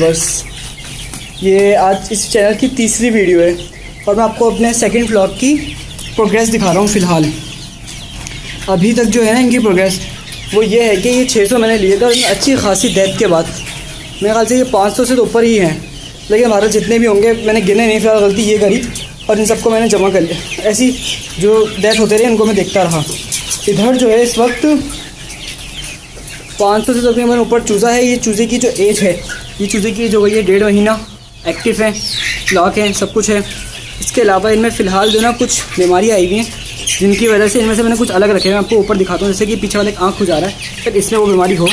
बस ये आज इस चैनल की तीसरी वीडियो है और मैं आपको अपने सेकंड व्लॉग की प्रोग्रेस दिखा रहा हूँ। फ़िलहाल अभी तक जो है ना इनकी प्रोग्रेस वो ये है कि ये 600 मैंने लिए थे और अच्छी खासी डेथ के बाद मेरे ख्याल से ये 500 से तो ऊपर ही हैं, लेकिन हमारे जितने भी होंगे मैंने गिने नहीं। फिलहाल गलती ये करी और इन सबको मैंने जमा कर लिया। ऐसी जो डेथ होते रहे इनको मैं देखता रहा। इधर जो है इस वक्त 500 से तकरीबन ऊपर चूज़ा है। ये चूज़े की जो एज है, ये चूज़े की एज हो गई है 1.5 महीना। एक्टिव है, लॉक है, सब कुछ है। इसके अलावा इनमें फ़िलहाल जो ना कुछ बीमारियाँ आई हुई हैं जिनकी वजह से इनमें से मैंने कुछ अलग रखे हैं। मैं आपको ऊपर दिखाता हूँ। जैसे कि पीछे वाले एक आँख खुज आ रहा है, फिर इसमें वो बीमारी हो।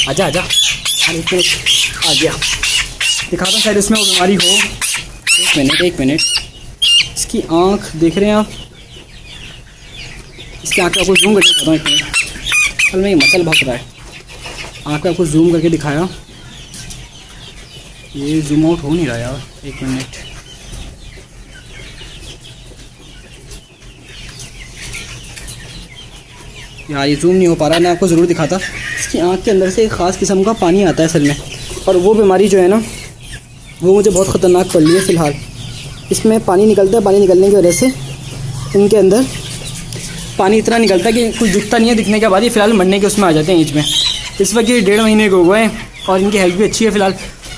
आजा आजा यार, एक मिनट आ गया, दिखाता हूँ शायद इसमें वो बीमारी हो। एक मिनट इसकी आँख देख रहे हैं आप? इसकी आँख आपको जूम करके दिखाता हूँ। एक मिनट, कल में ये मसल भग रहा है। आँख पे आपको जूम करके दिखाया, ये जूम आउट हो नहीं रहा यार। एक मिनट, यार ये जूम नहीं हो पा रहा। मैं आपको ज़रूर दिखाता। इसकी आँख के अंदर से एक ख़ास किस्म का पानी आता है असल में, और वो बीमारी जो है ना वो मुझे बहुत ख़तरनाक पड़ रही है। फ़िलहाल इसमें पानी निकलता है, पानी निकलने की वजह से इनके अंदर पानी इतना निकलता है कि कुछ दिखता नहीं है। दिखने के बाद ये फ़िलहाल मरने के उसमें आ जाते हैं एज में। इस वक्त ये 1.5 महीने के हो गए हैं और इनकी हेल्थ भी अच्छी है फ़िलहाल।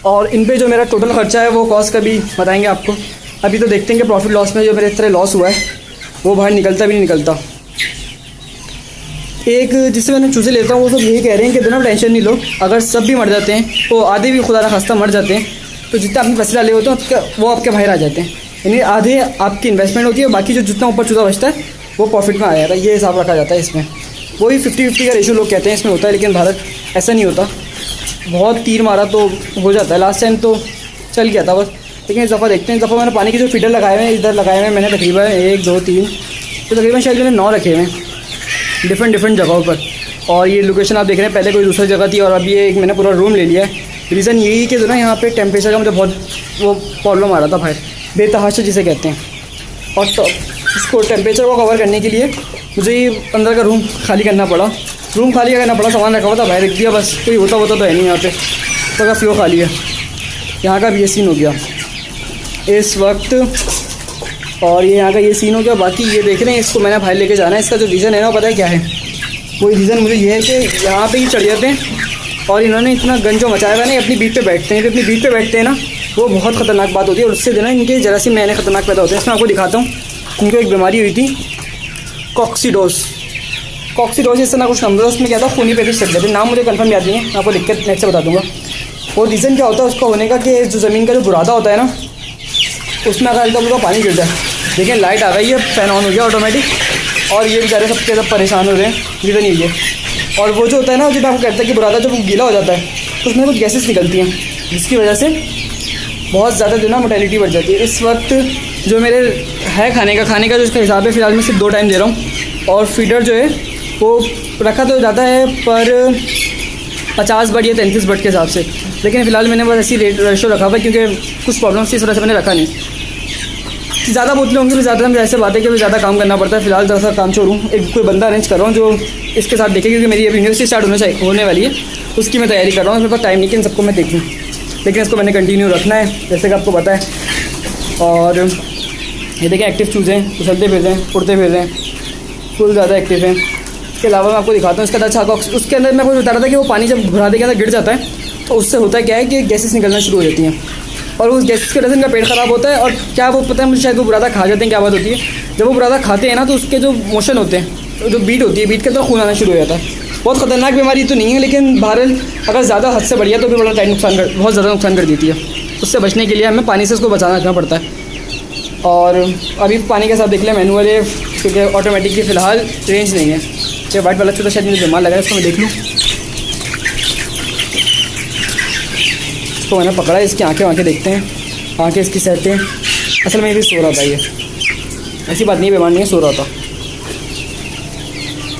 और इन पे जो मेरा टोटल ख़र्चा है वो कॉस्ट का भी बताएंगे आपको। अभी तो देखते हैं कि प्रॉफिट लॉस में जो मेरे इस तरह लॉस हुआ है वो बाहर निकलता भी नहीं निकलता। एक जिससे मैंने चूज़े लेता हूँ वो सब यही कह रहे हैं कि दोनों टेंशन नहीं लो, अगर सब भी मर जाते हैं तो आधे भी खुदा ना खास्ता मर जाते हैं तो जितना आपने पैसे डाले होते हैं वो आपके बाहर आ जाते हैं। यानी आधे आपकी इन्वेस्टमेंट होती है, बाकी जो जितना ऊपर चूज़ा बचता है वो प्रॉफिट में आ जाता है। ये हिसाब रखा जाता है इसमें। वही 50-50 का रेशो लोग कहते हैं इसमें होता है, लेकिन भारत ऐसा नहीं होता। बहुत तीर मारा तो हो जाता है। लास्ट टाइम तो चल गया था बस, लेकिन इस दफ़ा देखते हैं। इस दफ़ा मैंने पानी के जो फीडर लगाए हुए हैं इधर लगाए हुए हैं मैंने तकरीबन 1 2 3 तो तकरीबन शायद मैंने 9 रखे हुए हैं डिफरेंट जगहों पर। और ये लोकेशन आप देख रहे हैं, पहले कोई दूसरी जगह थी और अभी एक मैंने पूरा रूम ले लिया है। रीज़न यही कि जो ना यहाँ पे टेम्परेचर का मुझे बहुत वो प्रॉब्लम आ रहा था भाई, बेतहाशा जिसे कहते हैं। और तो इसको टेम्परेचर को कवर करने के लिए मुझे ये अंदर का रूम खाली करना पड़ा। रूम खाली करना पड़ा, सामान रखा हुआ था बाहर रख दिया बस। कोई होता तो है नहीं यहाँ पे, तो का फ्लो खाली है। यहाँ का भी ये सीन हो गया इस वक्त, और ये यहाँ का ये सीन हो गया। बाकी ये देख रहे हैं, इसको मैंने बाहर लेके जाना है। इसका जो रीज़न है ना पता है क्या है? वो रीज़न मुझे ये है कि यहाँ पे ही चढ़ जाते हैं और इन्होंने इतना गंजो मचाया हुआ नहीं, अपनी बीट पे बैठते हैं। अपनी बीट पे बैठते हैं ना वो बहुत ख़तरनाक बात होती है, और उससे जो ना इनके जरासीम नए ख़तरनाक पैदा होते हैं। इसमें आपको दिखाता हूँ। इनको एक बीमारी हुई थी कॉक्सीडोसिस, इससे ना कुछ नाम था। उसमें क्या था, खूनी पैकेज चल जाते। नाम मुझे कंफर्म याद नहीं है, मैं आपको लिख कर नेट से बता दूँगा। और रीज़न क्या होता है उसका होने का कि जो ज़मीन का जो बुरादा होता है ना उसमें अगर हल्का फुल्का पानी गिर जाए। देखिए लाइट आ गई है, फ़ैन ऑन हो गया ऑटोमेटिक, और ये बेचारे सबके सब परेशान हो रहे हैं। रीज़न यही है। और वो जो होता है ना, जब आपको कहता है कि बुरादा जब गीला हो जाता है तो उसमें कुछ गैसेस निकलती हैं जिसकी वजह से बहुत ज़्यादा जो ना मोटेलिटी बढ़ जाती है। इस वक्त जो मेरे है खाने का जो इसका हिसाब है, फ़िलहाल मैं सिर्फ 2 टाइम दे रहा हूँ। और फीडर जो है वो रखा तो जाता है पर 50 बट या 33 बट के हिसाब से, लेकिन फ़िलहाल मैंने बस ऐसी रेशो रखा हुआ है क्योंकि कुछ प्रॉब्लम्स थी, इस वजह से मैंने रखा नहीं। ज़्यादा बोतलें होंगी तो ज़्यादा ऐसे बात है कि ज़्यादा काम करना पड़ता है। फ़िलहाल थोड़ा सा काम छोड़ हूँ, एक कोई बंदा अरेंज कर रहा हूँ जो इसके साथ देखे, क्योंकि मेरी अभी यूनिवर्सिटी स्टार्ट होने वाली है, उसकी मैं तैयारी कर रहा हूँ। मेरे पास टाइम नहीं कि इन सबको मैं देखूँ, लेकिन इसको मैंने कंटिन्यू रखना है जैसे कि आपको पता है। और ये देखें एक्टिव चूज़े हैं, उछलते फिर रहे हैं, उड़ते फिर रहे हैं, फुल ज़्यादा एक्टिव हैं। इसके अलावा मैं आपको दिखाता हूँ इसका अच्छा उसके अंदर मैं आपको बता रहा था कि वो पानी जब बुरादे के अंदर गिर जाता है तो उससे होता क्या है कि गैसेस निकलना शुरू हो जाती हैं, और उस गैसेस की वजह से इनका पेट ख़राब होता है। और क्या वो पता है मुझे, शायद वो बुरादा खा जाते हैं। क्या बात होती है, जब वो बुरादा खाते हैं ना तो उसके जो मोशन होते हैं, जो बीट होती है, बीट के अंदर खून आना शुरू हो जाता है। बहुत ख़तरनाक बीमारी तो नहीं है, लेकिन बहरहाल अगर ज़्यादा हद से बढ़िया तो भी बड़ा बहुत ज़्यादा नुकसान कर देती है। उससे बचने के लिए हमें पानी से उसको बचाना रखना पड़ता है। और अभी पानी के साथ देख लें मैनुअल है, क्योंकि ऑटोमेटिक की फ़िलहाल रेंज नहीं है। ये वाइट वाला छोटा शायद मुझे बीमार लगा है, इसको मैं देख लूँ। इसको मैंने पकड़ा है, इसकी आँखें देखते हैं, आँखें इसकी सेट हैं। असल में ये भी सो रहा था, ये ऐसी बात नहीं, बीमार नहीं है, सो रहा था।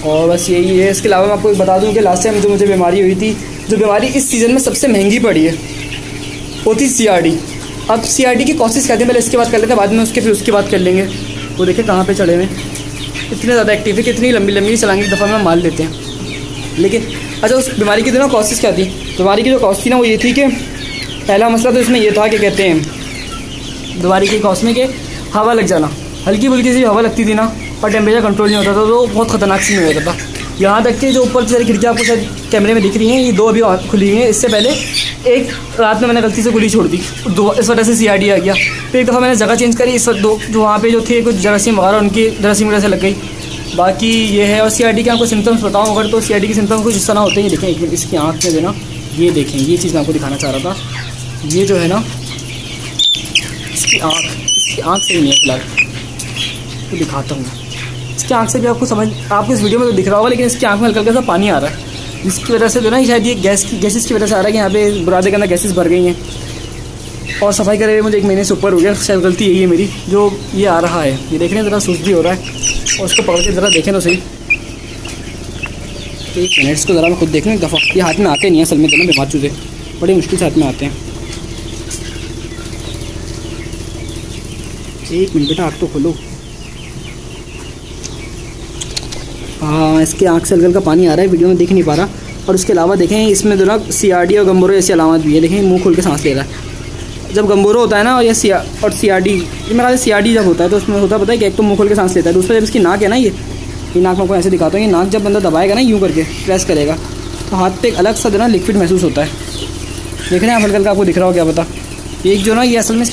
और बस यही है। इसके अलावा मैं आपको बता दूं कि लास्ट टाइम जो मुझे बीमारी हुई थी, जो बीमारी इस सीज़न में सबसे महंगी पड़ी है, वो थी CRD। अब CRD की कॉसेस कहते हैं, पहले इसके बात कर लेते हैं, बाद में फिर उसकी बात कर लेंगे। वो देखें कहाँ पे चढ़े हुए, इतने ज़्यादा एक्टिव है, कितनी लंबी चलाएंगे, एक दफ़ा में मार लेते हैं। लेकिन अच्छा उस बीमारी की दोनों कॉसेस क्या थी? दोबारी की जो कॉस्ट थी ना वो ये थी कि पहला मसला तो इसमें ये था कि कहते हैं दोबारी की कॉस्ट में कि हवा लग जाना, हल्की फुल्की सी हवा लगती थी ना और टेम्परेचर कंट्रोल नहीं होता था तो बहुत ख़तरनाक सीन हो जाता था। यहाँ तक कि जो ऊपर सारी खिड़कियाँ आपको शायद कैमरे में दिख रही हैं, ये 2 अभी खुली हुई हैं। इससे पहले एक रात में मैंने गलती से खुली छोड़ दी, इस वजह से CRD आ गया। फिर एक दफ़ा मैंने जगह चेंज करी, इस जो वहाँ पे जो थे कुछ जरासीम वगैरह उनकी जरासीम वजह से लग गई। बाकी ये है। और CRD के आपको सिम्टम्स बताऊँ अगर तो CRD के सिम्टम्स कुछ इस तरह होते हैं। देखें एक मिनट, इसकी आँख में जो ना ये देखें, ये चीज़ मैं आपको दिखाना चाह रहा था। ये जो है ना इसकी आँख सही नहीं है फिलहाल, तो दिखाता हूँ। इसकी आँख से भी आपको समझ, आपको इस वीडियो में तो दिख रहा होगा, लेकिन इसकी आँख में हल्का हल्का सा पानी आ रहा है, जिसकी वजह से जो ना शायद ये गैसेस की वजह से आ रहा है कि यहाँ पे बुरादे के अंदर गैसेस भर गई हैं। और सफाई करे हुए मुझे 1 महीने से ऊपर हो गया, शायद गलती यही है मेरी, जो ये आ रहा है। ये देख रहे हैं ज़रा सुस्त भी हो रहा है। और उसको पकड़ के ज़रा देखें तो सही, 1 मिनट इसको ज़रा मैं खुद देख लूँ एक दफ़ा। ये हाथ में आते नहीं हैं असल में, दोनों बीमार चूज़े बड़ी मुश्किल से हाथ में आते हैं। 1 मिनट बेटा, आँख तो खोलो। हाँ, इसके आँख से हल्का पानी आ रहा है, वीडियो में दिख नहीं पा रहा। और उसके अलावा देखें इसमें जो ना CRD और गम्बोरो जैसी अलामत भी है। देखें मुंह खोल के सांस ले रहा है। जब गम्बोरो होता है ना और ये CRD, ये मेरा CRD जब होता है तो उसमें होता है पता है कि एक तो मुंह खोल के सांस लेता है, दूसरा जब इसकी नाक है ना, ये नाक में आपको ऐसे दिखाता हूँ। ये नाक जब बंदा दबाएगा ना यूँ करके प्रेस करेगा तो हाथ पे एक अलग सा जो ना लिक्विड महसूस होता है। देख रहे हैं आप हल्का हल्का, आपको दिख रहा हो क्या पता। एक जो ना ये असल में